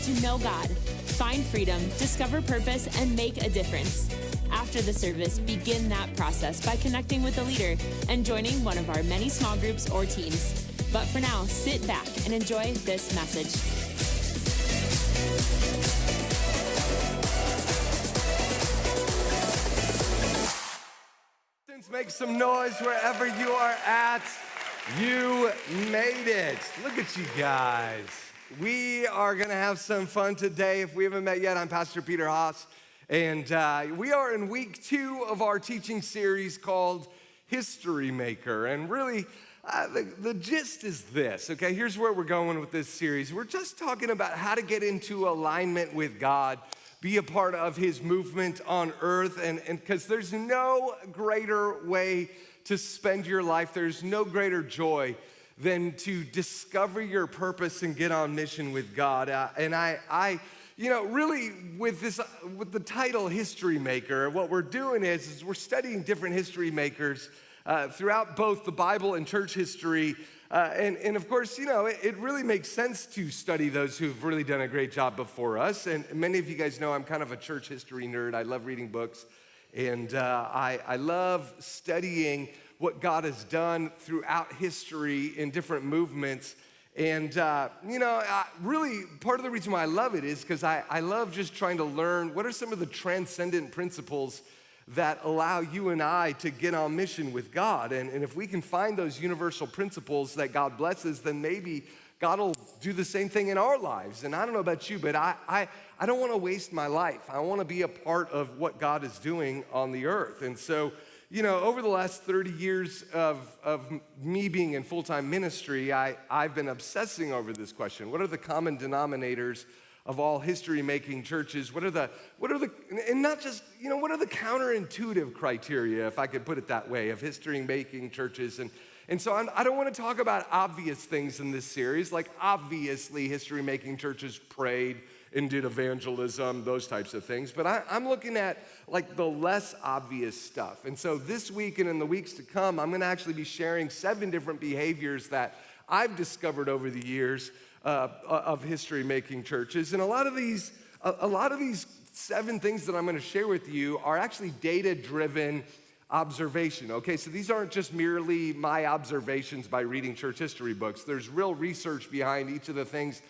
to know God, find freedom, discover purpose, and make a difference. After the service, begin that process by connecting with a leader and joining one of our many small groups or teams. But for now, sit back and enjoy this message. Make some noise wherever you are at. You made it. Look at you guys. We are going to have some fun today. If we haven't met yet, I'm Pastor Peter Haas, and we are in week 2 of our teaching series called History Maker. And really, the gist is this, okay? Here's where we're going with this series. We're just talking about how to get into alignment with God, be a part of his movement on earth, and because there's no greater way to spend your life, there's no greater joy than to discover your purpose and get on mission with God. And I really with the title History Maker, what we're doing is we're studying different history makers throughout both the Bible and church history. And of course, it really makes sense to study those who've really done a great job before us. And many of you guys know I'm kind of a church history nerd. I love reading books. And I love studying what God has done throughout history in different movements. And, really part of the reason why I love it is because I love just trying to learn what are some of the transcendent principles that allow you and I to get on mission with God. And if we can find those universal principles that God blesses, then maybe God will do the same thing in our lives. And I don't know about you, but I don't want to waste my life. I want to be a part of what God is doing on the earth. And so, over the last 30 years of me being in full-time ministry, I've been obsessing over this question. What are the common denominators of all history-making churches? What are the counterintuitive criteria, if I could put it that way, of history-making churches? And so I don't want to talk about obvious things in this series, like obviously history-making churches prayed and did evangelism, those types of things. But I'm looking at like the less obvious stuff. And so this week and in the weeks to come, I'm going to actually be sharing 7 different behaviors that I've discovered over the years of history-making churches. And a lot of these 7 things that I'm going to share with you are actually data-driven observation, okay? So these aren't just merely my observations by reading church history books. There's real research behind each of the things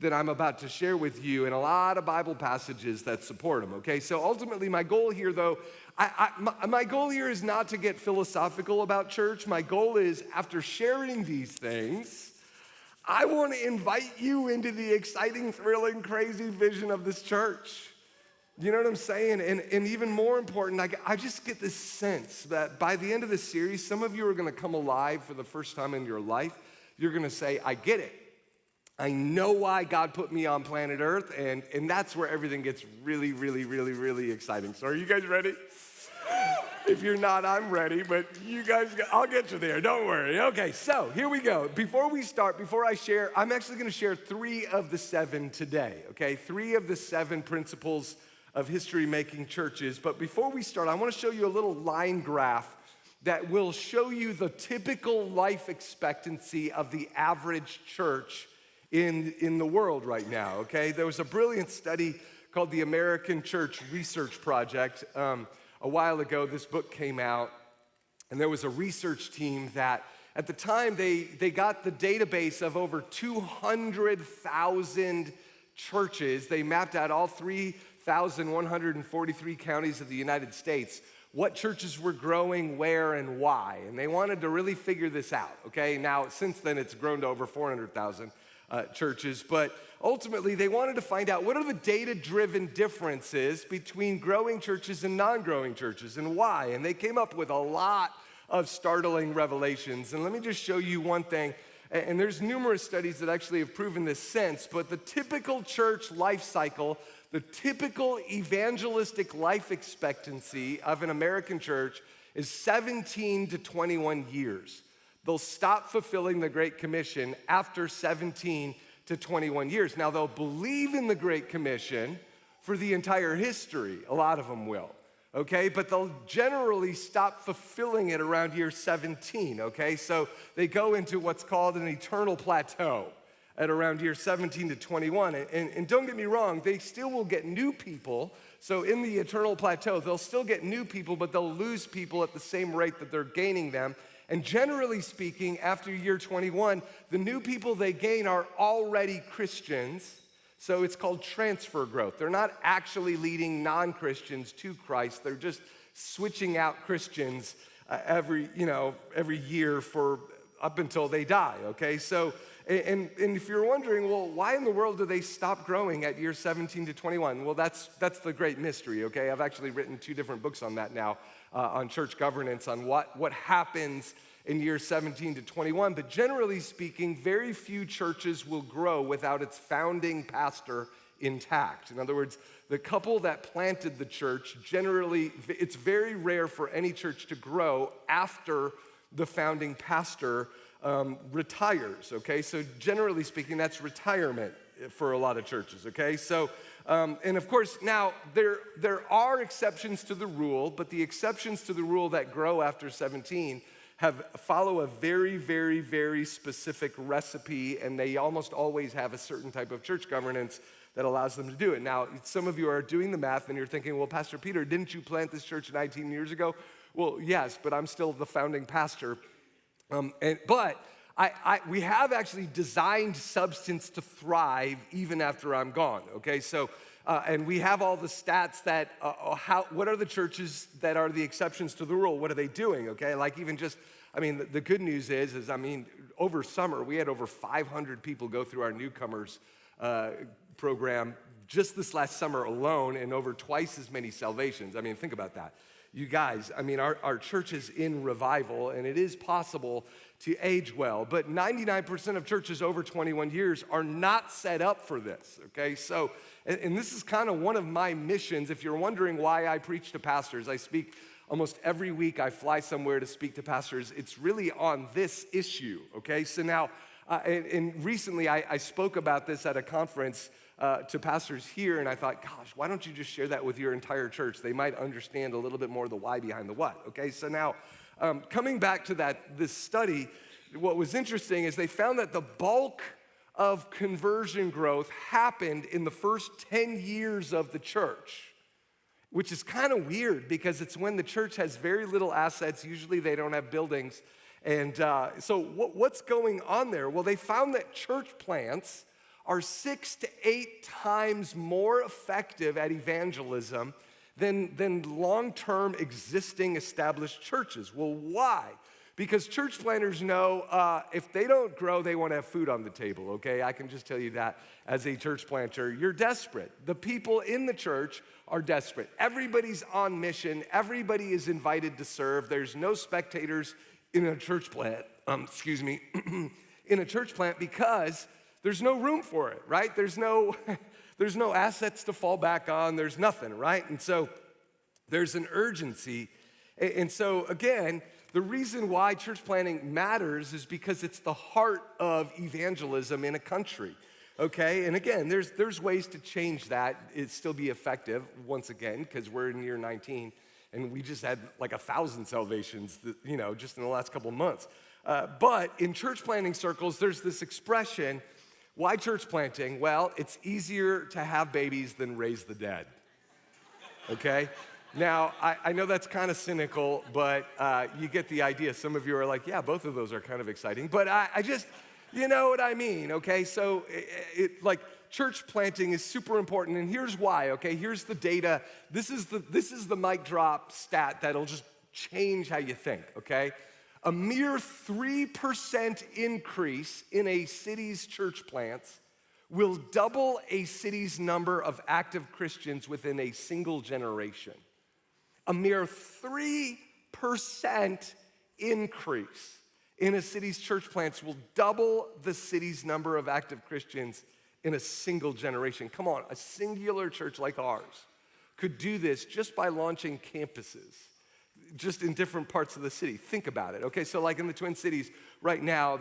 that I'm about to share with you, and a lot of Bible passages that support them, okay? So ultimately, my goal here, though, my goal here is not to get philosophical about church. My goal is, after sharing these things, I want to invite you into the exciting, thrilling, crazy vision of this church. You know what I'm saying? And even more important, I just get this sense that by the end of this series, some of you are going to come alive for the first time in your life. You're going to say, I get it. I know why God put me on planet Earth, and that's where everything gets really, really, really, really exciting. So are you guys ready? If you're not, I'm ready, but you guys, I'll get you there, don't worry. Okay, so here we go. Before we start, before I share, I'm actually gonna share 3 of the 7 today, okay? 3 of the 7 principles of history-making churches. But before we start, I wanna show you a little line graph that will show you the typical life expectancy of the average church in the world right now, okay? There was a brilliant study called the American Church Research Project. A while ago, this book came out, and there was a research team that, at the time, they got the database of over 200,000 churches. They mapped out all 3,143 counties of the United States, what churches were growing, where, and why. And they wanted to really figure this out, okay? Now, since then, it's grown to over 400,000 churches, but ultimately they wanted to find out what are the data-driven differences between growing churches and non-growing churches and why, and they came up with a lot of startling revelations. And let me just show you one thing, and there's numerous studies that actually have proven this sense, but the typical church life cycle, the typical evangelistic life expectancy of an American church is 17 to 21 years. They'll stop fulfilling the Great Commission after 17 to 21 years. Now, they'll believe in the Great Commission for the entire history. A lot of them will, okay? But they'll generally stop fulfilling it around year 17, okay? So they go into what's called an eternal plateau. at around year 17 to 21. And don't get me wrong, they still will get new people. So in the eternal plateau, they'll still get new people, but they'll lose people at the same rate that they're gaining them. And generally speaking, after year 21, the new people they gain are already Christians. So it's called transfer growth. They're not actually leading non-Christians to Christ. They're just switching out Christians every year for up until they die, okay? So, and if you're wondering, well, why in the world do they stop growing at year 17 to 21? Well, that's the great mystery, okay? I've actually written 2 different books on that now, on church governance, on what happens in year 17 to 21. But generally speaking, very few churches will grow without its founding pastor intact. In other words, the couple that planted the church, generally, it's very rare for any church to grow after the founding pastor retires, okay? So generally speaking, that's retirement for a lot of churches, okay? So, and of course, now, there are exceptions to the rule, but the exceptions to the rule that grow after 17 follow a very, very, very specific recipe, and they almost always have a certain type of church governance that allows them to do it. Now, some of you are doing the math, and you're thinking, well, Pastor Peter, didn't you plant this church 19 years ago? Well, yes, but I'm still the founding pastor. But we have actually designed substance to thrive even after I'm gone, okay? So, and we have all the stats that, what are the churches that are the exceptions to the rule? What are they doing, okay? Like even just, the good news is over summer, we had over 500 people go through our newcomers program just this last summer alone, and over twice as many salvations. Think about that. You guys, our church is in revival, and it is possible to age well, but 99% of churches over 21 years are not set up for this, okay? So, and this is kind of one of my missions. If you're wondering why I preach to pastors, I speak almost every week. I fly somewhere to speak to pastors. It's really on this issue, okay? So now, and recently I spoke about this at a conference to pastors here, and I thought, gosh, why don't you just share that with your entire church? They might understand a little bit more the why behind the what, okay? So now, coming back to this study, what was interesting is they found that the bulk of conversion growth happened in the first 10 years of the church, which is kind of weird because it's when the church has very little assets. Usually they don't have buildings. And so what's going on there? Well, they found that church plants are 6 to 8 times more effective at evangelism than long-term existing established churches. Well, why? Because church planters know if they don't grow, they won't have food on the table, okay? I can just tell you that as a church planter, you're desperate. The people in the church are desperate. Everybody's on mission. Everybody is invited to serve. There's no spectators in a church plant, in a church plant because there's no room for it, right? There's no assets to fall back on. There's nothing, right? And so there's an urgency. And so again, the reason why church planting matters is because it's the heart of evangelism in a country, okay? And again, there's ways to change that. It still be effective, once again, because we're in year 19, and we just had like 1,000 salvations, just in the last couple of months. But in church planting circles, there's this expression. Why church planting? Well, it's easier to have babies than raise the dead, okay? Now, I know that's kind of cynical, but you get the idea. Some of you are like, yeah, both of those are kind of exciting, but I just, you know what I mean, okay? So, church planting is super important, and here's why, okay? Here's the data. This is the mic drop stat that'll just change how you think, okay? A mere 3% increase in a city's church plants will double a city's number of active Christians within a single generation. A mere 3% increase in a city's church plants will double the city's number of active Christians in a single generation. Come on, a singular church like ours could do this just by launching campuses, just in different parts of the city. Think about it, okay? So like in the Twin Cities right now,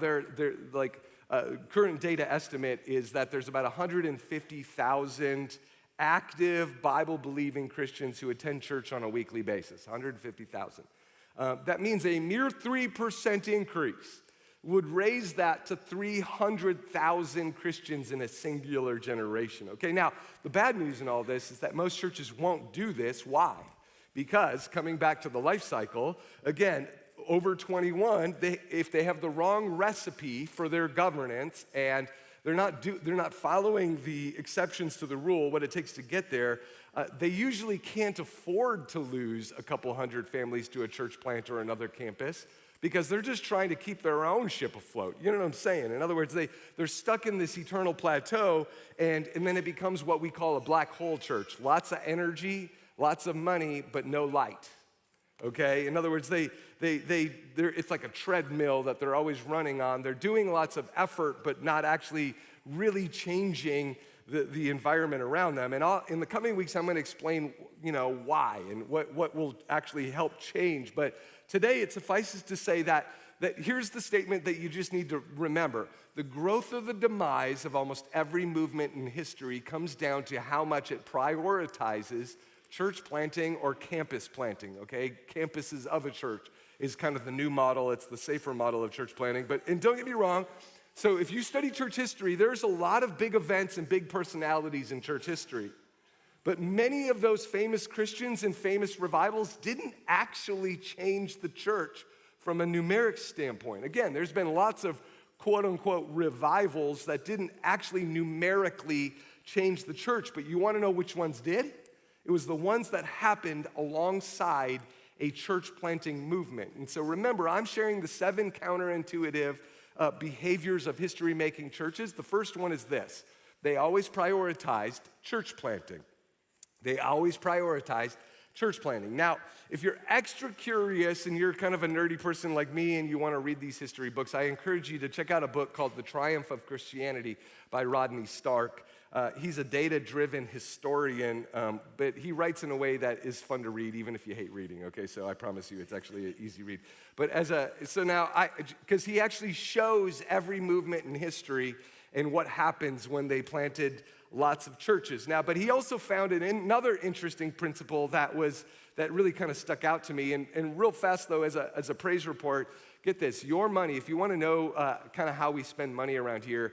current data estimate is that there's about 150,000 active Bible-believing Christians who attend church on a weekly basis, 150,000. That means a mere 3% increase would raise that to 300,000 Christians in a singular generation. Okay, now, the bad news in all this is that most churches won't do this. Why? Because, coming back to the life cycle, again, over 21, if they have the wrong recipe for their governance and they're not following the exceptions to the rule, what it takes to get there, they usually can't afford to lose a couple hundred families to a church plant or another campus because they're just trying to keep their own ship afloat. You know what I'm saying? In other words, they're stuck in this eternal plateau, and then it becomes what we call a black hole church. Lots of energy, lots of money, but no light. Okay? In other words, it's like a treadmill that they're always running on. They're doing lots of effort, but not actually really changing the environment around them. And in the coming weeks, I'm going to explain, why and what will actually help change. But today, it suffices to say that here's the statement that you just need to remember. The growth of the demise of almost every movement in history comes down to how much it prioritizes church planting or campus planting, okay? Campuses of a church is kind of the new model. It's the safer model of church planting. And don't get me wrong, so if you study church history, there's a lot of big events and big personalities in church history. But many of those famous Christians and famous revivals didn't actually change the church from a numeric standpoint. Again, there's been lots of quote-unquote revivals that didn't actually numerically change the church. But you want to know which ones did? It was the ones that happened alongside a church planting movement. And so remember, I'm sharing the 7 counterintuitive behaviors of history-making churches. The first one is this. They always prioritized church planting. They always prioritized church planting. Now, if you're extra curious and you're kind of a nerdy person like me and you want to read these history books, I encourage you to check out a book called The Triumph of Christianity by Rodney Stark. He's a data-driven historian, but he writes in a way that is fun to read, even if you hate reading, okay? So I promise you it's actually an easy read. But because he actually shows every movement in history and what happens when they planted lots of churches. Now, but he also found another interesting principle that really kind of stuck out to me. And real fast, though, as a praise report, get this, your money, if you want to know kind of how we spend money around here,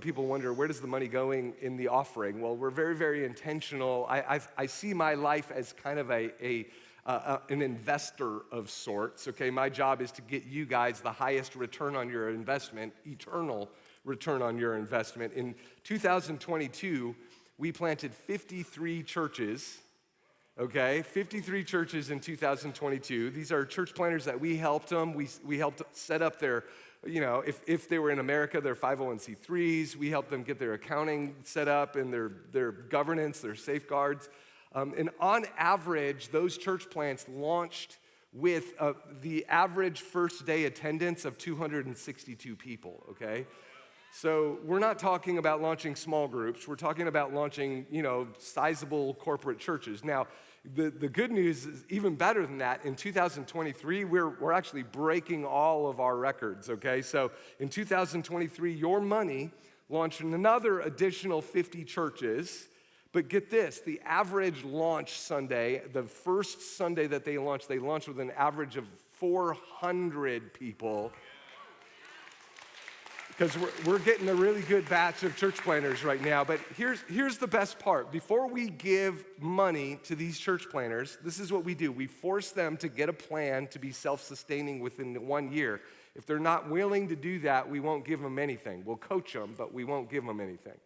people wonder, where does the money going in the offering? Well, we're very, very intentional. I see my life as kind of an investor of sorts, okay? My job is to get you guys the highest return on your investment, eternal return on your investment. In 2022, we planted 53 churches, okay? 53 churches in 2022. These are church planters that we helped them. We helped set up their, if they were in America, their 501c3s. We helped them get their accounting set up and their governance, their safeguards. And on average, those church plants launched with the average first day attendance of 262 people, okay? So we're not talking about launching small groups. We're talking about launching, sizable corporate churches. Now, the good news is even better than that. In 2023, we're actually breaking all of our records, okay? So in 2023, your money launched another additional 50 churches. But get this, the average launch Sunday, the first Sunday that they launched with an average of 400 people. Because we're getting a really good batch of church planters right now. But here's the best part. Before we give money to these church planters, this is what we do. We force them to get a plan to be self-sustaining within 1 year. If they're not willing to do that, we won't give them anything. We'll coach them, but we won't give them anything.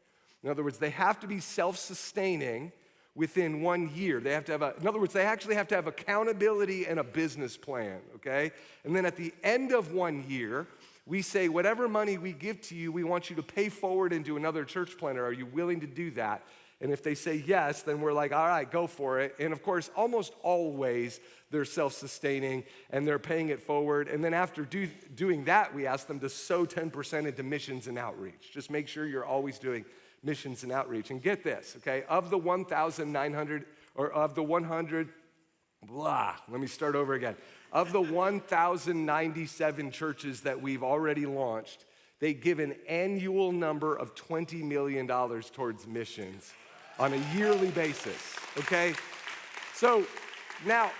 In other words, they have to be self-sustaining within 1 year. They have to have in other words, they actually have to have accountability and a business plan, okay? And then at the end of 1 year, we say, whatever money we give to you, we want you to pay forward into another church planter. Are you willing to do that? And if they say yes, then we're like, all right, go for it. And of course, almost always they're self-sustaining and they're paying it forward. And then after doing that, we ask them to sow 10% into missions and outreach. Just make sure you're always doing missions and outreach. And get this, okay? Of the 1,900, or of the 100, let me start over again. Of the 1,097 churches that we've already launched, they give an annual number of $20 million towards missions on a yearly basis, okay? So now,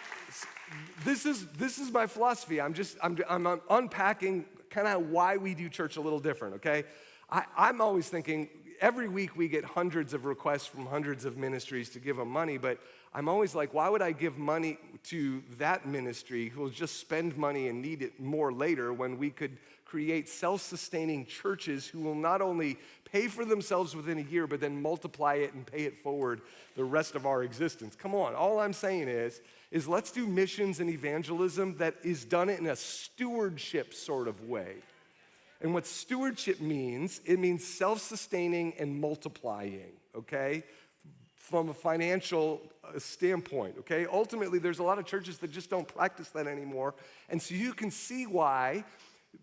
this is my philosophy. I'm unpacking kind of why we do church a little different, okay? I'm always thinking, every week we get hundreds of requests from hundreds of ministries to give them money, but I'm always like, why would I give money to that ministry who will just spend money and need it more later when we could create self-sustaining churches who will not only pay for themselves within a year, but then multiply it and pay it forward the rest of our existence? Come on, all I'm saying is let's do missions and evangelism that is done in a stewardship sort of way. And what stewardship means, it means self-sustaining and multiplying, okay? From a financial standpoint, okay? Ultimately, there's a lot of churches that just don't practice that anymore. And so you can see why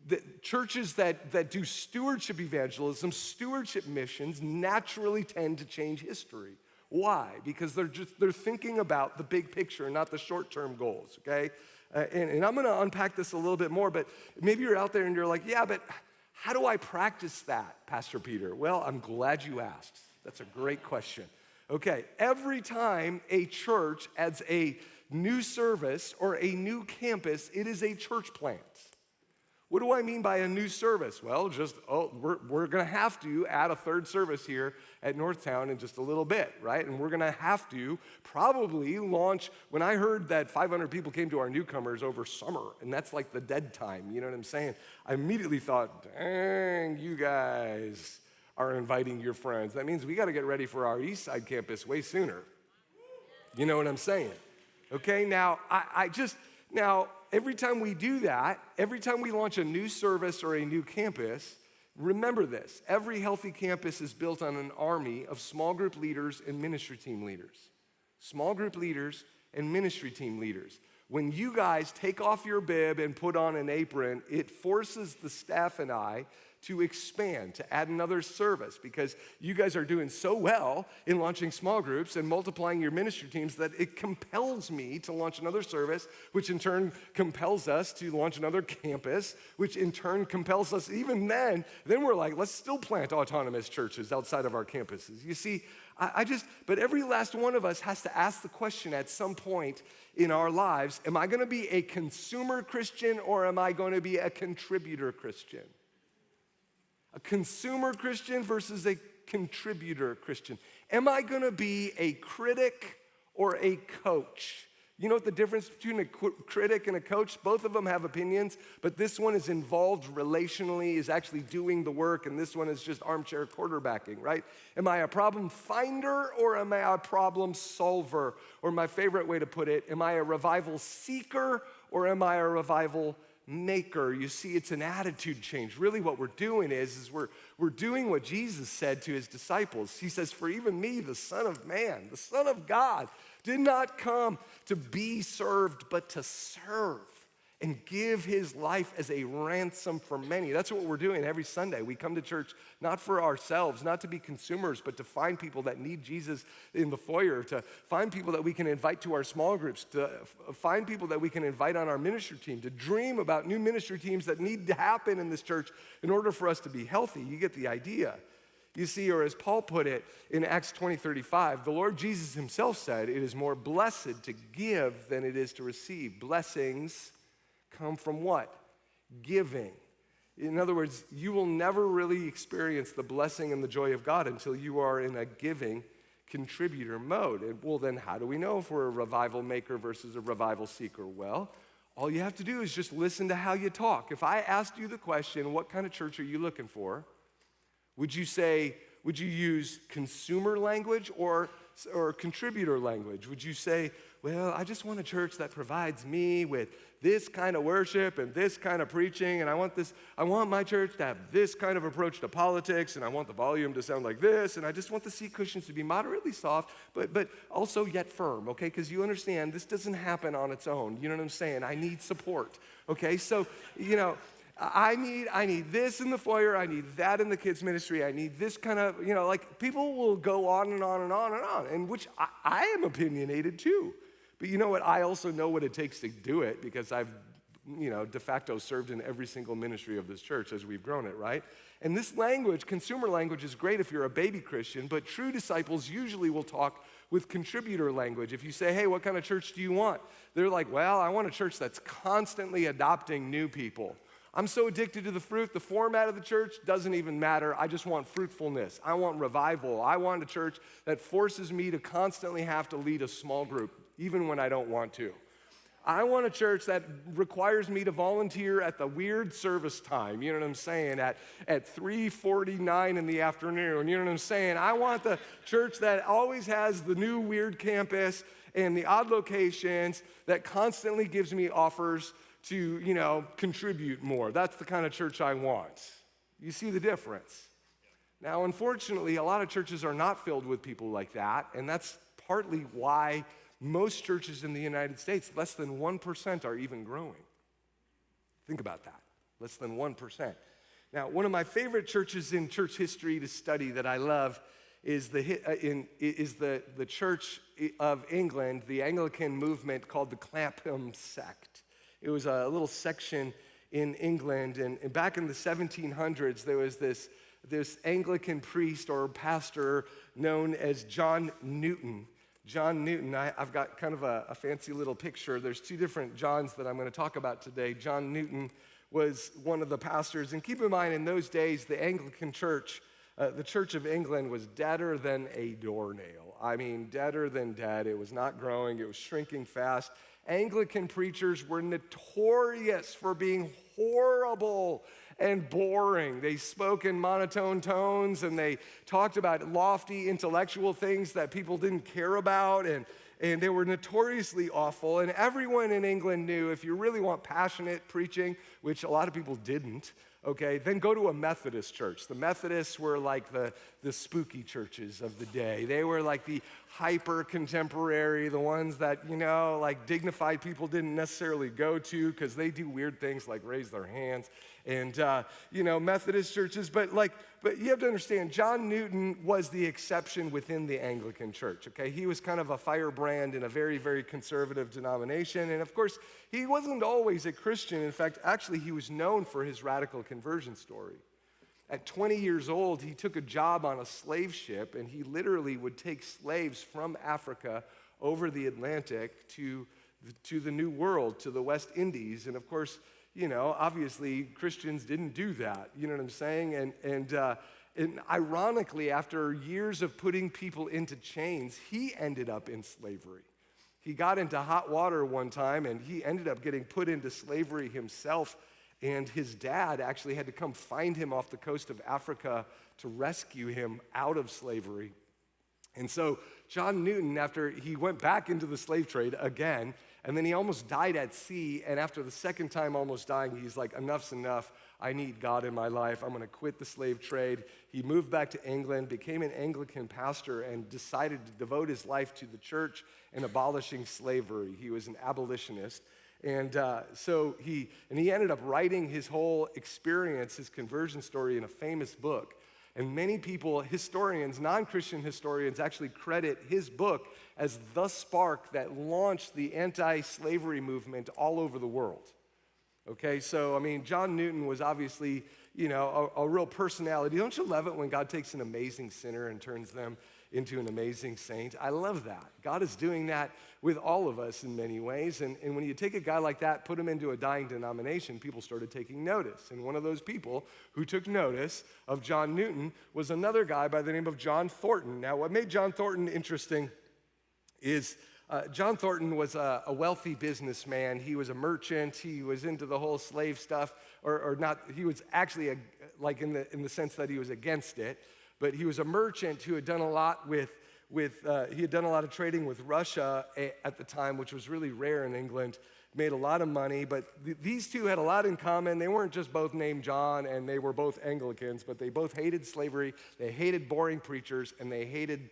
the churches that do stewardship evangelism, stewardship missions, naturally tend to change history. Why? Because they're thinking about the big picture, not the short-term goals, okay? And I'm gonna unpack this a little bit more, but maybe you're out there and you're like, yeah, but how do I practice that, Pastor Peter? Well, I'm glad you asked. That's a great question. Okay, every time a church adds a new service or a new campus, it is a church plant. What do I mean by a new service? Well, we're gonna have to add a third service here at Northtown in just a little bit, right? And we're gonna have to probably launch, when I heard that 500 people came to our newcomers over summer, and that's like the dead time, you know what I'm saying? I immediately thought, dang, you guys are inviting your friends. That means we gotta get ready for our East Side campus way sooner. You know what I'm saying? Okay, now, Now, every time we do that, every time we launch a new service or a new campus, remember this, every healthy campus is built on an army of small group leaders and ministry team leaders. Small group leaders and ministry team leaders. When you guys take off your bib and put on an apron, it forces the staff and I to expand, to add another service, because you guys are doing so well in launching small groups and multiplying your ministry teams that it compels me to launch another service, which in turn compels us to launch another campus, which in turn compels us, even then we're like, let's still plant autonomous churches outside of our campuses. You see, but every last one of us has to ask the question at some point in our lives, am I gonna be a consumer Christian or am I gonna be a contributor Christian? A consumer Christian versus a contributor Christian. Am I gonna be a critic or a coach? You know what the difference between a critic and a coach? Both of them have opinions, but this one is involved relationally, is actually doing the work, and this one is just armchair quarterbacking, right? Am I a problem finder or am I a problem solver? Or my favorite way to put it, am I a revival seeker or am I a revival maker? You see, it's an attitude change. Really what we're doing is we're doing what Jesus said to his disciples. He says, for even me, the Son of Man, the Son of God, did not come to be served, but to serve and give his life as a ransom for many. That's what we're doing every Sunday. We come to church not for ourselves, not to be consumers, but to find people that need Jesus in the foyer, to find people that we can invite to our small groups, to find people that we can invite on our ministry team, to dream about new ministry teams that need to happen in this church in order for us to be healthy. You get the idea. You see, or as Paul put it in Acts 20:35, the Lord Jesus himself said, it is more blessed to give than it is to receive. Blessings come from what? Giving. In other words, you will never really experience the blessing and the joy of God until you are in a giving contributor mode. And well, then how do we know if we're a revival maker versus a revival seeker? Well, all you have to do is just listen to how you talk. If I asked you the question, what kind of church are you looking for? Would you use consumer language or contributor language? Would you say, well, I just want a church that provides me with this kind of worship and this kind of preaching, and I want my church to have this kind of approach to politics, and I want the volume to sound like this, and I just want the seat cushions to be moderately soft, but also yet firm, okay? Because you understand, this doesn't happen on its own. You know what I'm saying? I need support, okay? So, you know, I need this in the foyer, I need that in the kids ministry, I need this kind of, you know, like people will go on and on and on and on, and which I am opinionated too. But you know what, I also know what it takes to do it because I've, you know, de facto served in every single ministry of this church as we've grown it, right? And this language, consumer language, is great if you're a baby Christian, but true disciples usually will talk with contributor language. If you say, hey, what kind of church do you want? They're like, well, I want a church that's constantly adopting new people. I'm so addicted to the fruit, the format of the church doesn't even matter. I just want fruitfulness. I want revival. I want a church that forces me to constantly have to lead a small group, even when I don't want to. I want a church that requires me to volunteer at the weird service time, you know what I'm saying, at 3:49 in the afternoon, you know what I'm saying? I want the church that always has the new weird campus and the odd locations that constantly gives me offers to, contribute more. That's the kind of church I want. You see the difference? Now, unfortunately, a lot of churches are not filled with people like that, and that's partly why most churches in the United States, less than 1% are even growing. Think about that, less than 1%. Now, one of my favorite churches in church history to study that I love is the Church of England, the Anglican movement called the Clapham sect. It was a little section in England, and back in the 1700s, there was this Anglican priest or pastor known as John Newton. John Newton, I've got kind of a fancy little picture. There's two different Johns that I'm going to talk about today. John Newton was one of the pastors, and keep in mind, in those days, the Anglican Church, the Church of England was deader than a doornail. I mean, deader than dead. It was not growing. It was shrinking fast. Anglican preachers were notorious for being horrible and boring. They spoke in monotone tones, and they talked about lofty intellectual things that people didn't care about, and they were notoriously awful. And everyone in England knew if you really want passionate preaching, which a lot of people didn't, okay, then go to a Methodist church. The Methodists were like the spooky churches of the day. They were like the hyper-contemporary, the ones that, like dignified people didn't necessarily go to because they do weird things like raise their hands. And, Methodist churches, but you have to understand, John Newton was the exception within the Anglican Church, okay? He was kind of a firebrand in a very, very conservative denomination, and of course, he wasn't always a Christian. In fact, actually, he was known for his radical conversion story. At 20 years old, he took a job on a slave ship, and he literally would take slaves from Africa over the Atlantic to the New World, to the West Indies, and of course, obviously Christians didn't do that, you know what I'm saying? And ironically, after years of putting people into chains, he ended up in slavery. He got into hot water one time, and he ended up getting put into slavery himself, and his dad actually had to come find him off the coast of Africa to rescue him out of slavery. And so John Newton, after he went back into the slave trade again, and then he almost died at sea, and after the second time almost dying, he's like, enough's enough. I need God in my life. I'm going to quit the slave trade. He moved back to England, became an Anglican pastor, and decided to devote his life to the church and abolishing slavery. He was an abolitionist. And so he ended up writing his whole experience, his conversion story, in a famous book. And many people, historians, non-Christian historians, actually credit his book as the spark that launched the anti-slavery movement all over the world. Okay, so, John Newton was obviously, a real personality. Don't you love it when God takes an amazing sinner and turns them into an amazing saint? I love that. God is doing that with all of us in many ways. And when you take a guy like that, put him into a dying denomination, people started taking notice. And one of those people who took notice of John Newton was another guy by the name of John Thorton. Now, what made John Thorton interesting is John Thornton was a wealthy businessman. He was a merchant. He was into the whole slave stuff, or not. He was actually in the sense that he was against it. But he was a merchant who had done a lot he had done a lot of trading with Russia at the time, which was really rare in England. Made a lot of money, but these two had a lot in common. They weren't just both named John, and they were both Anglicans, but they both hated slavery. They hated boring preachers, and they hated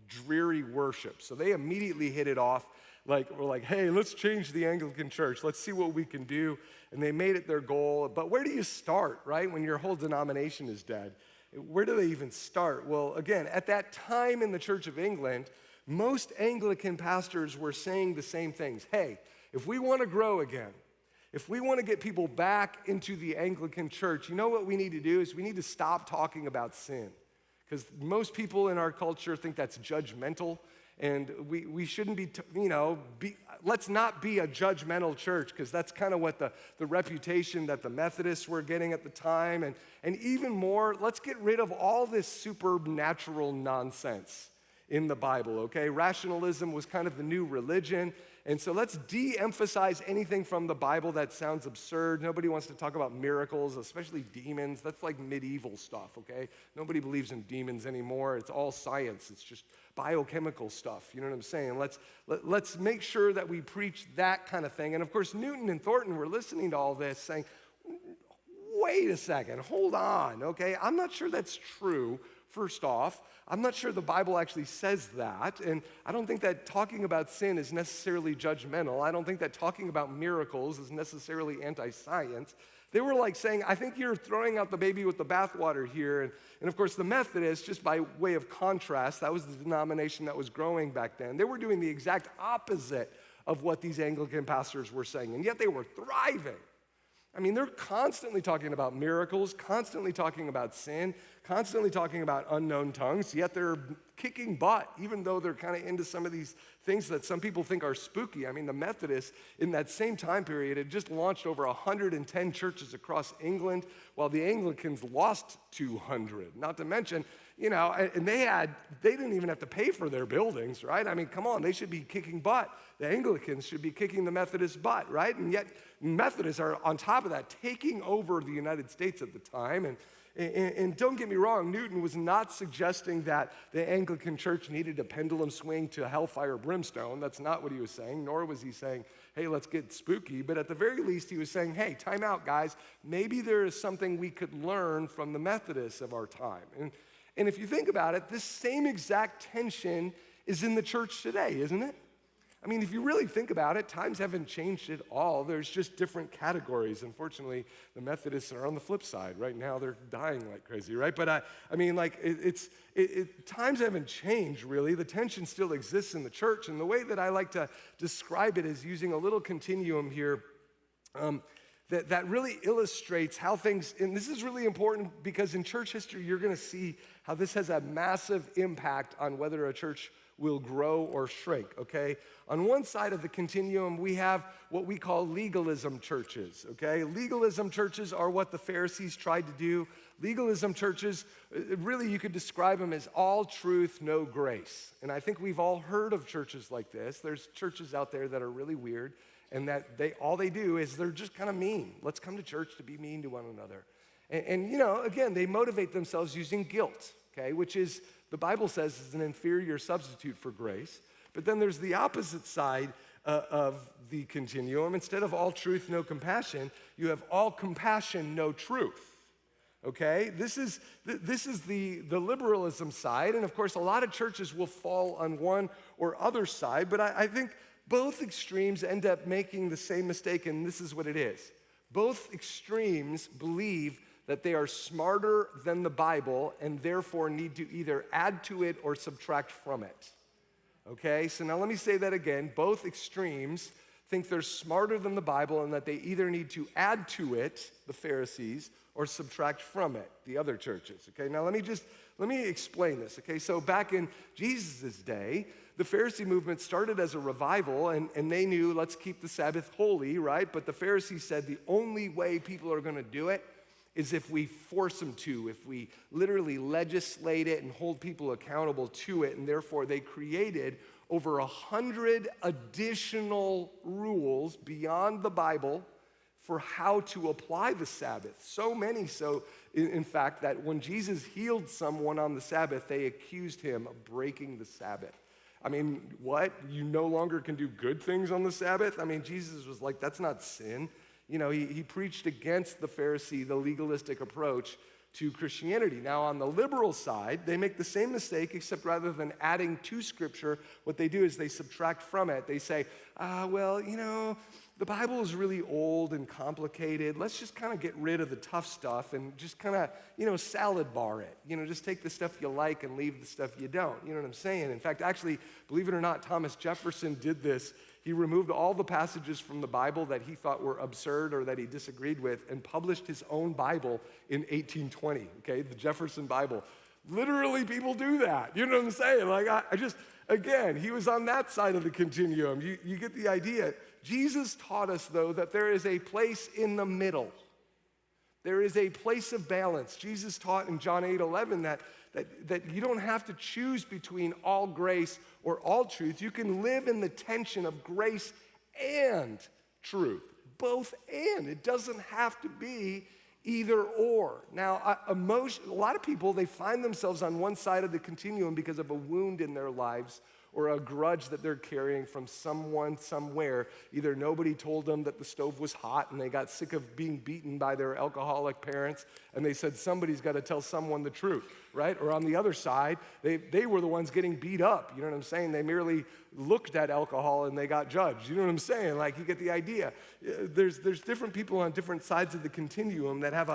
dreary worship. So they immediately hit it off. We're like, hey, let's change the Anglican Church. Let's see what we can do. And they made it their goal. But where do you start, right, when your whole denomination is dead? Where do they even start? Well, again, at that time in the Church of England, most Anglican pastors were saying the same things. Hey, if we want to grow again, if we want to get people back into the Anglican Church, you know what we need to do is we need to stop talking about sin. Because most people in our culture think that's judgmental, And we shouldn't be, let's not be a judgmental church, because that's kind of what the reputation that the Methodists were getting at the time. And even more, let's get rid of all this supernatural nonsense in the Bible, okay? Rationalism was kind of the new religion. And so let's de-emphasize anything from the Bible that sounds absurd. Nobody wants to talk about miracles, especially demons. That's like medieval stuff, okay? Nobody believes in demons anymore. It's all science. It's just biochemical stuff. You know what I'm saying? Let's make sure that we preach that kind of thing. And of course, Newton and Thornton were listening to all this saying, wait a second, hold on, okay? I'm not sure that's true. First off, I'm not sure the Bible actually says that, and I don't think that talking about sin is necessarily judgmental. I don't think that talking about miracles is necessarily anti-science. They were like saying, I think you're throwing out the baby with the bathwater here. And of course, the Methodists, just by way of contrast, that was the denomination that was growing back then. They were doing the exact opposite of what these Anglican pastors were saying, and yet they were thriving. I mean, they're constantly talking about miracles, constantly talking about sin, constantly talking about unknown tongues, yet they're kicking butt, even though they're kind of into some of these things that some people think are spooky. I mean, the Methodists, in that same time period, had just launched over 110 churches across England, while the Anglicans lost 200. Not to mention, and they didn't even have to pay for their buildings, right? I mean, come on, they should be kicking butt. The Anglicans should be kicking the Methodist butt, right? And yet Methodists are on top of that, taking over the United States at the time. And don't get me wrong, Newton was not suggesting that the Anglican church needed a pendulum swing to hellfire brimstone. That's not what he was saying, nor was he saying, hey, let's get spooky. But at the very least, he was saying, hey, time out, guys. Maybe there is something we could learn from the Methodists of our time. And if you think about it, this same exact tension is in the church today, isn't it? I mean, if you really think about it, times haven't changed at all. There's just different categories. Unfortunately, the Methodists are on the flip side. Right now, they're dying like crazy, right? But times haven't changed, really. The tension still exists in the church. And the way that I like to describe it is using a little continuum here that really illustrates how things, and this is really important because in church history, you're going to see how this has a massive impact on whether a church will grow or shrink, okay? On one side of the continuum, we have what we call legalism churches, okay? Legalism churches are what the Pharisees tried to do. Legalism churches, really you could describe them as all truth, no grace. And I think we've all heard of churches like this. There's churches out there that are really weird, and that all they do is they're just kind of mean. Let's come to church to be mean to one another. And again, they motivate themselves using guilt, okay, which is, the Bible says, is an inferior substitute for grace. But then there's the opposite side of the continuum. Instead of all truth, no compassion, you have all compassion, no truth. Okay? This is the liberalism side. And of course, a lot of churches will fall on one or other side. But I think both extremes end up making the same mistake, and this is what it is. Both extremes believe that they are smarter than the Bible and therefore need to either add to it or subtract from it. Okay, so now let me say that again. Both extremes think they're smarter than the Bible and that they either need to add to it, the Pharisees, or subtract from it, the other churches. Okay, now let me explain this. Okay, so back in Jesus' day, the Pharisee movement started as a revival, and they knew, let's keep the Sabbath holy, right? But the Pharisees said the only way people are going to do it is if we force them to, if we literally legislate it and hold people accountable to it, and therefore they created over 100 additional rules beyond the Bible for how to apply the Sabbath. So many so, in fact, that when Jesus healed someone on the Sabbath, they accused him of breaking the Sabbath. I mean, what? You no longer can do good things on the Sabbath? I mean, Jesus was like, that's not sin. He preached against the Pharisee, the legalistic approach to Christianity. Now, on the liberal side, they make the same mistake, except rather than adding to Scripture, what they do is they subtract from it. They say, the Bible is really old and complicated. Let's just kind of get rid of the tough stuff and just kind of, salad bar it. Just take the stuff you like and leave the stuff you don't. You know what I'm saying? In fact, actually, believe it or not, Thomas Jefferson did this. He removed all the passages from the Bible that he thought were absurd or that he disagreed with and published his own Bible in 1820, okay, the Jefferson Bible. Literally, people do that. You know what I'm saying? Like, Again, he was on that side of the continuum. You get the idea. Jesus taught us, though, that there is a place in the middle. There is a place of balance. Jesus taught in John 8:11 that you don't have to choose between all grace or all truth. You can live in the tension of grace and truth. Both and. It doesn't have to be either or. Now, a lot of people, they find themselves on one side of the continuum because of a wound in their lives or a grudge that they're carrying from someone somewhere. Either nobody told them that the stove was hot and they got sick of being beaten by their alcoholic parents and they said somebody's got to tell someone the truth, right? Or on the other side, they were the ones getting beat up. You know what I'm saying? They merely looked at alcohol and they got judged. You know what I'm saying? Like, you get the idea. There's different people on different sides of the continuum that have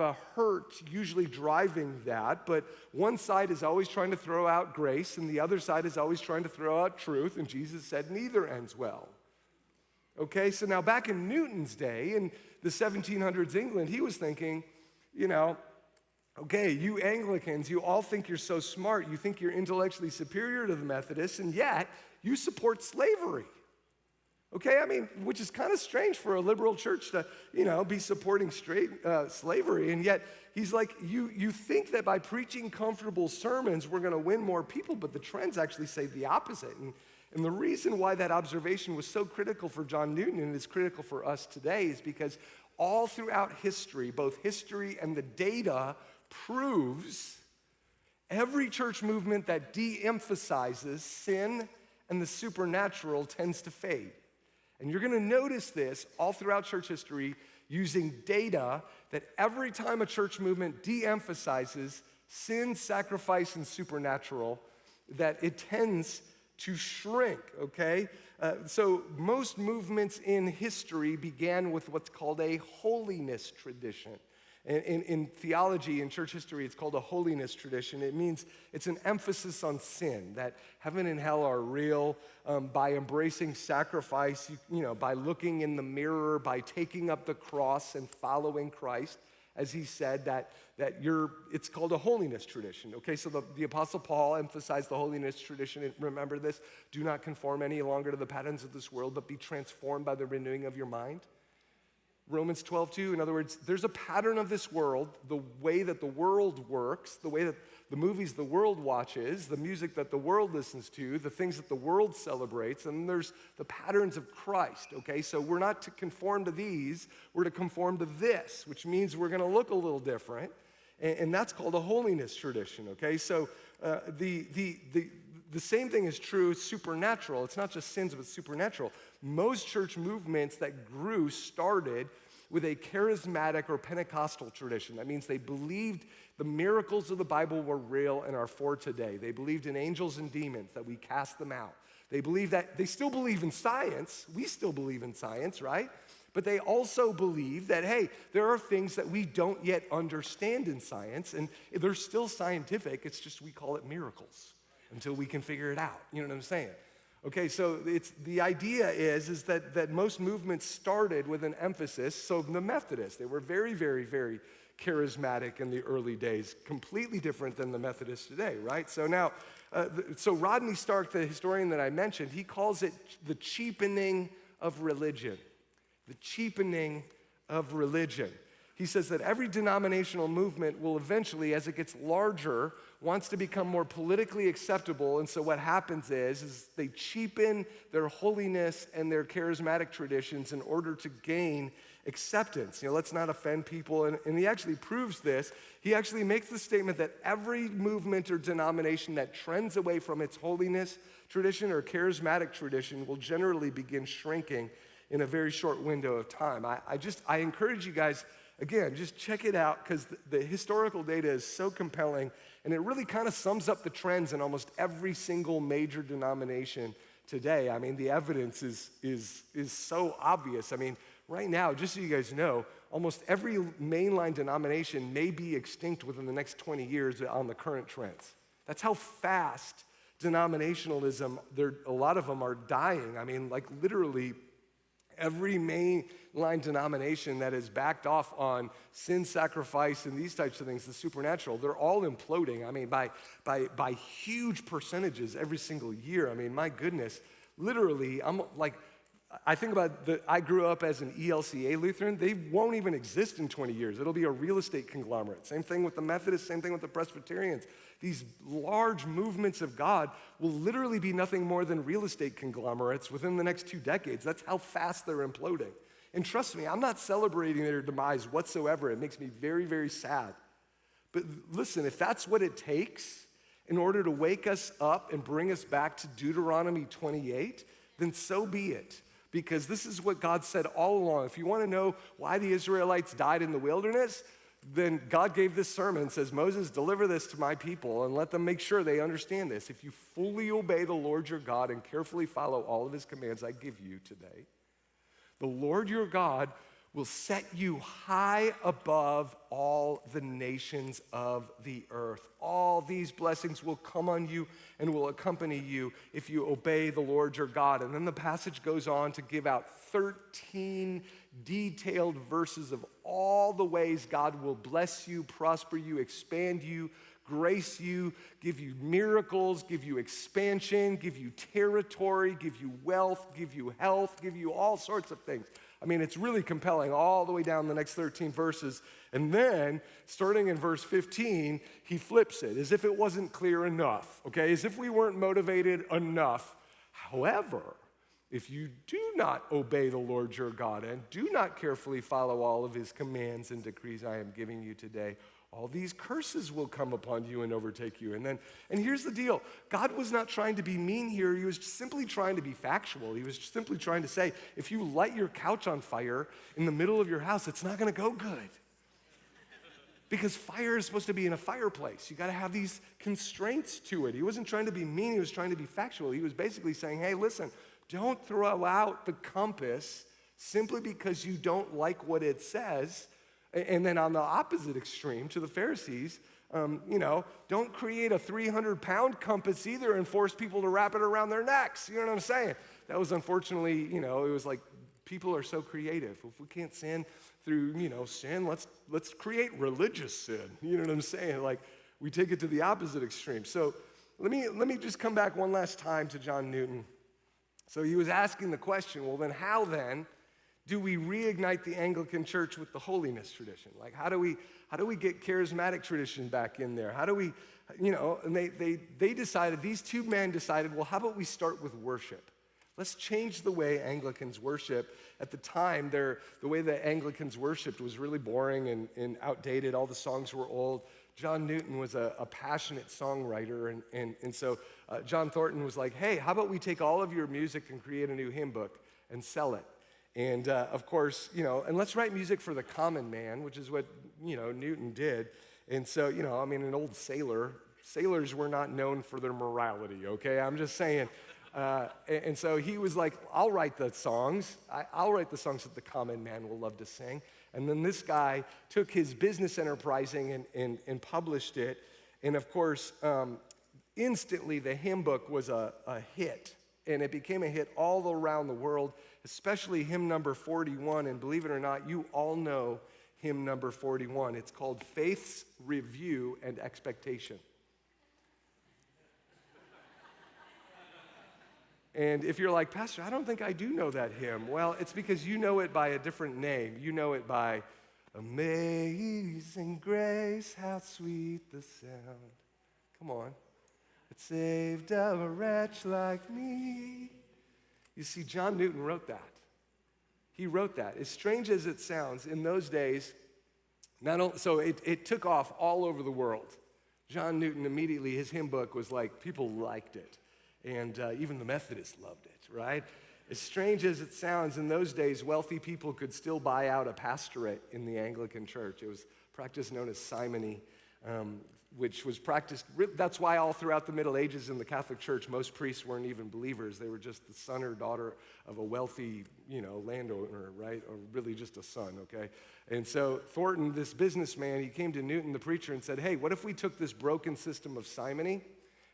a hurt usually driving that, but one side is always trying to throw out grace and the other side is always trying to throw out truth, and Jesus said neither ends well. Okay, so now back in Newton's day, in the 1700s England, he was thinking, okay, you Anglicans, you all think you're so smart, you think you're intellectually superior to the Methodists, and yet you support slavery. Okay, I mean, which is kind of strange for a liberal church to, be supporting slavery, and yet he's like, you think that by preaching comfortable sermons, we're going to win more people, but the trends actually say the opposite. And the reason why that observation was so critical for John Newton and is critical for us today is because all throughout history, both history and the data proves every church movement that de-emphasizes sin and the supernatural tends to fade. And you're going to notice this all throughout church history using data that every time a church movement de-emphasizes sin, sacrifice, and supernatural, that it tends to shrink, okay? So most movements in history began with what's called a holiness tradition. In theology, in church history, it's called a holiness tradition. It means it's an emphasis on sin, that heaven and hell are real. By embracing sacrifice, by looking in the mirror, by taking up the cross and following Christ, as he said, it's called a holiness tradition. Okay, so the Apostle Paul emphasized the holiness tradition. And remember this: do not conform any longer to the patterns of this world, but be transformed by the renewing of your mind. Romans 12:2, in other words, there's a pattern of this world, the way that the world works, the way that the movies the world watches, the music that the world listens to, the things that the world celebrates, and there's the patterns of Christ, okay? So we're not to conform to these, we're to conform to this, which means we're gonna look a little different, and that's called a holiness tradition, okay? So the same thing is true supernatural. It's not just sins, but supernatural. Most church movements that grew started with a charismatic or Pentecostal tradition. That means they believed the miracles of the Bible were real and are for today. They believed in angels and demons, that we cast them out. They still believe in science. We still believe in science, right? But they also believe that, hey, there are things that we don't yet understand in science, and they're still scientific. It's just we call it miracles until we can figure it out. You know what I'm saying? Okay, so the idea is that most movements started with an emphasis. So the Methodists, they were very, very, very charismatic in the early days, completely different than the Methodists today, right? So now, so Rodney Stark, the historian that I mentioned, he calls it the cheapening of religion. The cheapening of religion. He says that every denominational movement will eventually, as it gets larger, wants to become more politically acceptable, and so what happens is they cheapen their holiness and their charismatic traditions in order to gain acceptance. Let's not offend people, and he actually proves this. He actually makes the statement that every movement or denomination that trends away from its holiness tradition or charismatic tradition will generally begin shrinking in a very short window of time. I encourage you guys, again, just check it out, because the historical data is so compelling, and it really kind of sums up the trends in almost every single major denomination today. I mean, the evidence is so obvious. I mean, right now, just so you guys know, almost every mainline denomination may be extinct within the next 20 years on the current trends. That's how fast denominationalism, a lot of them are dying. I mean, like literally Every mainline denomination that is backed off on sin, sacrifice, and these types of things, the supernatural, they're all imploding. I mean, by huge percentages every single year. I mean, my goodness, literally, I think about I grew up as an ELCA Lutheran. They won't even exist in 20 years. It'll be a real estate conglomerate. Same thing with the Methodists, same thing with the Presbyterians. These large movements of God will literally be nothing more than real estate conglomerates within the next 2 decades. That's how fast they're imploding. And trust me, I'm not celebrating their demise whatsoever. It makes me very, very sad. But listen, if that's what it takes in order to wake us up and bring us back to Deuteronomy 28, then so be it. Because this is what God said all along. If you want to know why the Israelites died in the wilderness, then God gave this sermon and says, Moses, deliver this to my people and let them make sure they understand this. If you fully obey the Lord your God and carefully follow all of his commands I give you today, the Lord your God will set you high above all the nations of the earth. All these blessings will come on you and will accompany you if you obey the Lord your God. And then the passage goes on to give out 13 detailed verses of all the ways God will bless you, prosper you, expand you, grace you, give you miracles, give you expansion, give you territory, give you wealth, give you health, give you all sorts of things. I mean, it's really compelling all the way down the next 13 verses. And then, starting in verse 15, he flips it as if it wasn't clear enough, okay? As if we weren't motivated enough. However, if you do not obey the Lord your God and do not carefully follow all of his commands and decrees I am giving you today, all these curses will come upon you and overtake you. And here's the deal. God was not trying to be mean here. He was simply trying to be factual. He was simply trying to say, if you light your couch on fire in the middle of your house, it's not going to go good. Because fire is supposed to be in a fireplace. You got to have these constraints to it. He wasn't trying to be mean. He was trying to be factual. He was basically saying, hey, listen, don't throw out the compass simply because you don't like what it says. And then on the opposite extreme to the Pharisees, don't create a 300-pound compass either and force people to wrap it around their necks. You know what I'm saying? That was unfortunately, it was like people are so creative. If we can't sin through, sin, let's create religious sin. You know what I'm saying? Like we take it to the opposite extreme. So let me just come back one last time to John Newton. So he was asking the question, well, then how then do we reignite the Anglican Church with the Holiness Tradition? Like, how do we get charismatic tradition back in there? How do we, and they decided, these two men decided, well, how about we start with worship? Let's change the way Anglicans worship. At the time, the way that Anglicans worshiped was really boring and outdated. All the songs were old. John Newton was a passionate songwriter, and so John Thorton was like, hey, how about we take all of your music and create a new hymn book and sell it? And of course, and let's write music for the common man, which is what, Newton did. And so, an old sailors were not known for their morality, okay? I'm just saying. And so he was like, I'll write the songs. I'll write the songs that the common man will love to sing. And then this guy took his business enterprising and published it. And of course, instantly the hymn book was a hit. And it became a hit all around the world, especially hymn number 41. And believe it or not, you all know hymn number 41. It's called Faith's Review and Expectation. And if you're like, Pastor, I don't think I do know that hymn. Well, it's because you know it by a different name. You know it by Amazing Grace, how sweet the sound. Come on. It saved a wretch like me. You see, John Newton wrote that. He wrote that. As strange as it sounds, in those days, so it took off all over the world. John Newton immediately, his hymn book was like, people liked it. And even the Methodists loved it, right? As strange as it sounds, in those days, wealthy people could still buy out a pastorate in the Anglican Church. It was a practice known as simony, which was practiced. That's why all throughout the Middle Ages in the Catholic Church, most priests weren't even believers. They were just the son or daughter of a wealthy, landowner, right? Or really just a son, okay? And so Thornton, this businessman, he came to Newton, the preacher, and said, hey, what if we took this broken system of simony,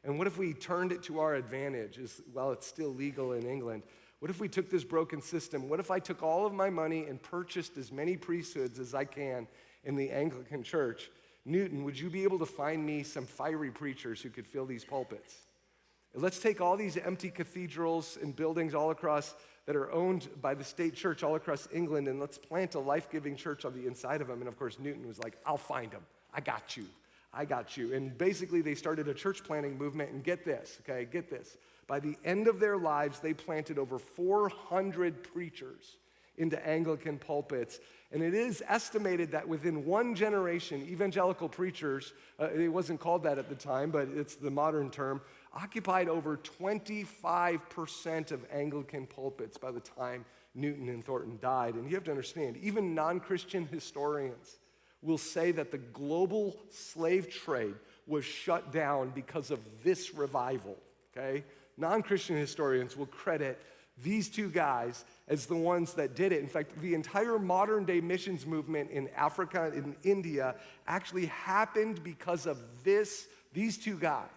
and what if we turned it to our advantage? While it's still legal in England, What if we took this broken system? What if I took all of my money and purchased as many priesthoods as I can in the Anglican church? Newton, would you be able to find me some fiery preachers who could fill these pulpits? Let's take all these empty cathedrals and buildings all across that are owned by the state church all across England, and let's plant a life-giving church on the inside of them. And of course, Newton was like, I'll find them. I got you. I got you. And basically, they started a church planting movement, and get this, okay, get this. By the end of their lives, they planted over 400 preachers into Anglican pulpits. And it is estimated that within one generation, evangelical preachers, it wasn't called that at the time, but it's the modern term, occupied over 25% of Anglican pulpits by the time Newton and Thornton died. And you have to understand, even non-Christian historians will say that the global slave trade was shut down because of this revival, okay? Non-Christian historians will credit these two guys as the ones that did it. In fact, the entire modern day missions movement in Africa and India actually happened because of these two guys.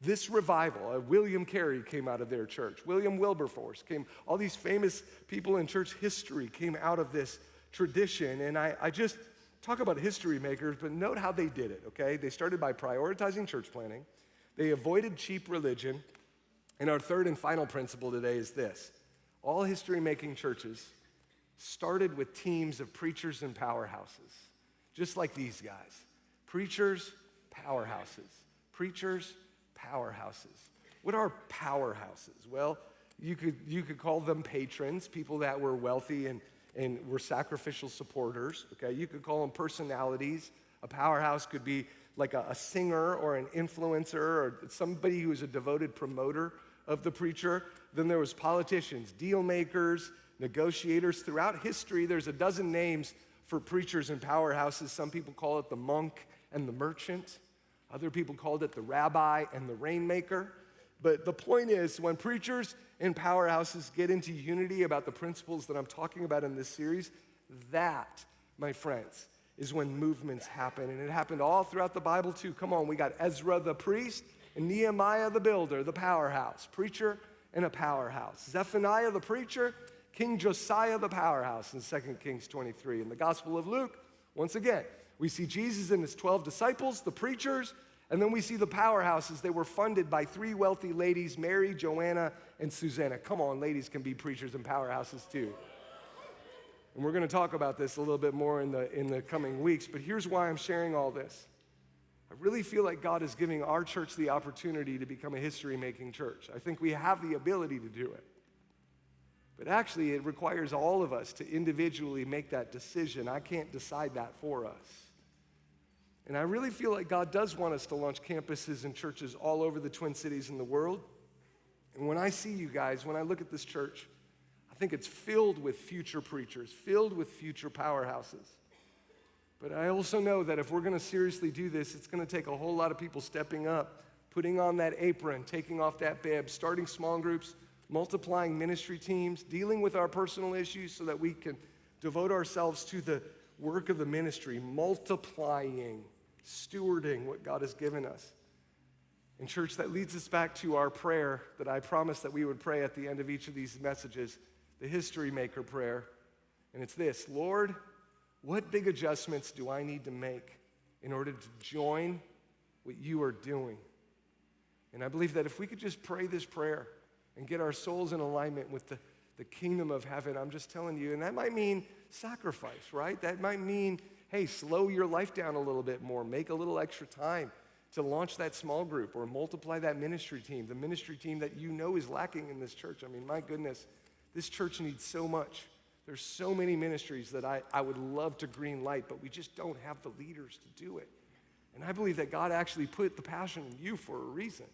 This revival, William Carey came out of their church. William Wilberforce came, all these famous people in church history came out of this tradition. And I just talk about history makers, but note how they did it, okay? They started by prioritizing church planting. They avoided cheap religion. And our third and final principle today is this. All history-making churches started with teams of preachers and powerhouses, just like these guys. Preachers, powerhouses. Preachers, powerhouses. What are powerhouses? Well, you could call them patrons, people that were wealthy and were sacrificial supporters, okay? You could call them personalities. A powerhouse could be like a singer or an influencer or somebody who is a devoted promoter of the preacher. Then there was politicians, deal makers, negotiators. Throughout history, there's a dozen names for preachers and powerhouses. Some people call it the monk and the merchant. Other people called it the rabbi and the rainmaker. But the point is, when preachers and powerhouses get into unity about the principles that I'm talking about in this series, that, my friends, is when movements happen. And it happened all throughout the Bible too. Come on, we got Ezra the priest and Nehemiah the builder, the powerhouse, preacher and a powerhouse. Zephaniah the preacher, King Josiah the powerhouse in 2 Kings 23. In the Gospel of Luke, once again, we see Jesus and his 12 disciples, the preachers, and then we see the powerhouses. They were funded by three wealthy ladies, Mary, Joanna, and Susanna. Come on, ladies can be preachers and powerhouses too. And we're going to talk about this a little bit more in the coming weeks, but here's why I'm sharing all this. I really feel like God is giving our church the opportunity to become a history-making church. I think we have the ability to do it. But actually, it requires all of us to individually make that decision. I can't decide that for us. And I really feel like God does want us to launch campuses and churches all over the Twin Cities in the world. And when I see you guys, when I look at this church, I think it's filled with future preachers, filled with future powerhouses. But I also know that if we're going to seriously do this, it's going to take a whole lot of people stepping up, putting on that apron, taking off that bib, starting small groups, multiplying ministry teams, dealing with our personal issues so that we can devote ourselves to the work of the ministry, multiplying, stewarding what God has given us. And church, that leads us back to our prayer that I promised that we would pray at the end of each of these messages, the history maker prayer. And it's this: Lord, what big adjustments do I need to make in order to join what you are doing? And I believe that if we could just pray this prayer and get our souls in alignment with the kingdom of heaven, I'm just telling you, and that might mean sacrifice, right? That might mean, hey, slow your life down a little bit more, make a little extra time to launch that small group or multiply that ministry team, the ministry team that you know is lacking in this church. I mean, my goodness, this church needs so much. There's so many ministries that I would love to green light, but we just don't have the leaders to do it. And I believe that God actually put the passion in you for a reason.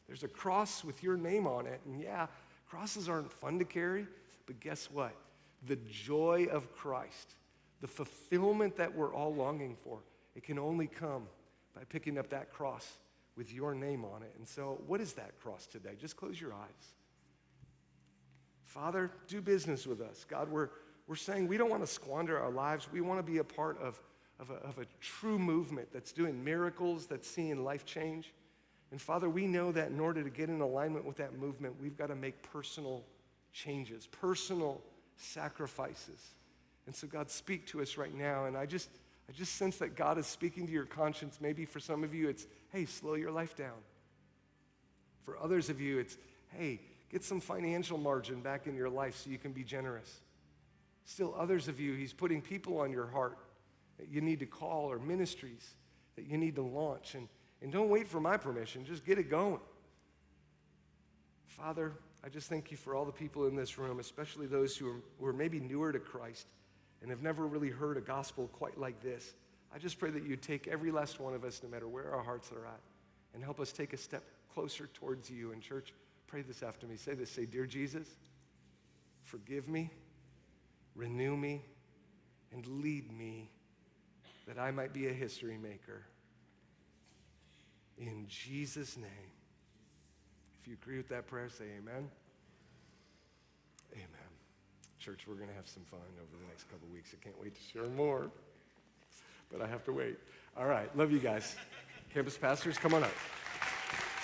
There's a cross with your name on it, and yeah, crosses aren't fun to carry, but guess what? The joy of Christ, the fulfillment that we're all longing for, it can only come by picking up that cross with your name on it. And so what is that cross today? Just close your eyes. Father, do business with us. God, we're saying we don't want to squander our lives. We want to be a part of a true movement that's doing miracles, that's seeing life change. And Father, we know that in order to get in alignment with that movement, we've got to make personal changes, personal sacrifices. And so God, speak to us right now. And I just sense that God is speaking to your conscience. Maybe for some of you, it's, hey, slow your life down. For others of you, it's, hey, get some financial margin back in your life so you can be generous. Still others of you, he's putting people on your heart that you need to call, or ministries that you need to launch. And don't wait for my permission, just get it going. Father, I just thank you for all the people in this room, especially those who are maybe newer to Christ and have never really heard a gospel quite like this. I just pray that you take every last one of us, no matter where our hearts are at, and help us take a step closer towards you. And church, pray this after me. Say this, say, dear Jesus, forgive me, renew me, and lead me that I might be a history maker. In Jesus' name. If you agree with that prayer, say amen. Amen. Church, we're going to have some fun over the next couple weeks. I can't wait to share more, but I have to wait. All right, love you guys. Campus pastors, come on up.